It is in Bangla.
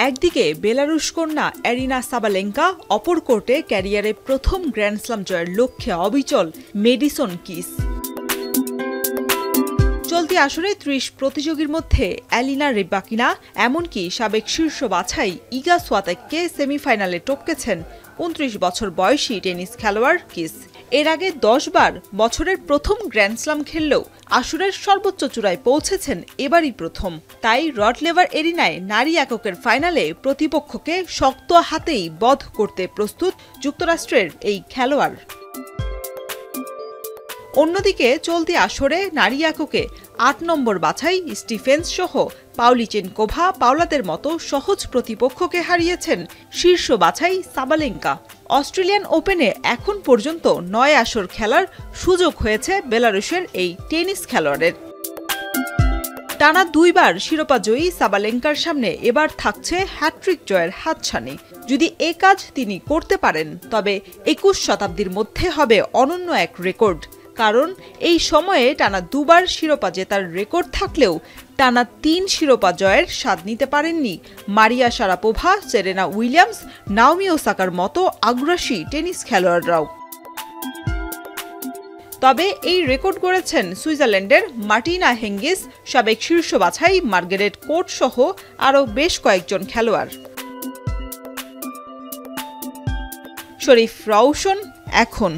একদিকে বেলারুশ কন্যা অ্যারিনা সাবালেঙ্কা, অপর কোর্টে ক্যারিয়ারে প্রথম গ্র্যান্ড স্লাম জয়ের লক্ষ্যে অবিচল মেডিসন কিস। চলতি আসরে ৩০ প্রতিযোগীর মধ্যে অ্যালিনা রেবাকিনা, এমনকি সাবেক শীর্ষ বাছাই ইগা সোয়াতেককে সেমিফাইনালে টপকেছেন ২৯ বছর বয়সী টেনিস খেলোয়াড় কিস। এর আগে ১০ বার বছরের প্রথম গ্র্যান্ড স্লাম খেললেও আসরের সর্বোচ্চ চূড়ায় পৌঁছেছেন এবারই প্রথম। তাই রড লেভার এরিনায় নারী এককের ফাইনালে প্রতিপক্ষকে শক্ত হাতেই বধ করতে প্রস্তুত যুক্তরাষ্ট্রের এই খেলোয়াড়। অন্যদিকে চলতি আসরে নারী এককে ৮ নম্বর বাছাই স্টিফেন্স সহ পাওলিচেনকোভা, পাওলাদের মতো সহজ প্রতিপক্ষকে হারিয়েছেন শীর্ষ বাছাই সাবালেঙ্কা। অস্ট্রেলিয়ান ওপেনে এখন পর্যন্ত ৯ আসর খেলার সুযোগ হয়েছে বেলারুশের এই টেনিস খেলোয়াড়ের। টানা ২ বার শিরোপা জয়ী সাবালেঙ্কার সামনে এবার থাকছে হ্যাট্রিক জয়ের হাতছানি। যদি এ কাজ তিনি করতে পারেন, তবে ২১ শতাব্দীর মধ্যে হবে অনন্য এক রেকর্ড। কারণ এই সময়ে টানা ২ বার শিরোপা জেতার রেকর্ড থাকলেও টানা ৩ শিরোপা জয়ের স্বাদ নিতে পারেননি Maria Sharapova, Serena Williams, Naomi ওসাকার মতো আগ্রাসী টেনিস খেলোয়াড়রাও। তবে এই রেকর্ড গড়েছেন সুইজারল্যান্ডের মার্টিনা হেঙ্গিস, সাবেক শীর্ষ বাছাই মার্গারেট কোর্ট সহ আরও বেশ কয়েকজন খেলোয়াড়। শরীফ রওশন, এখন।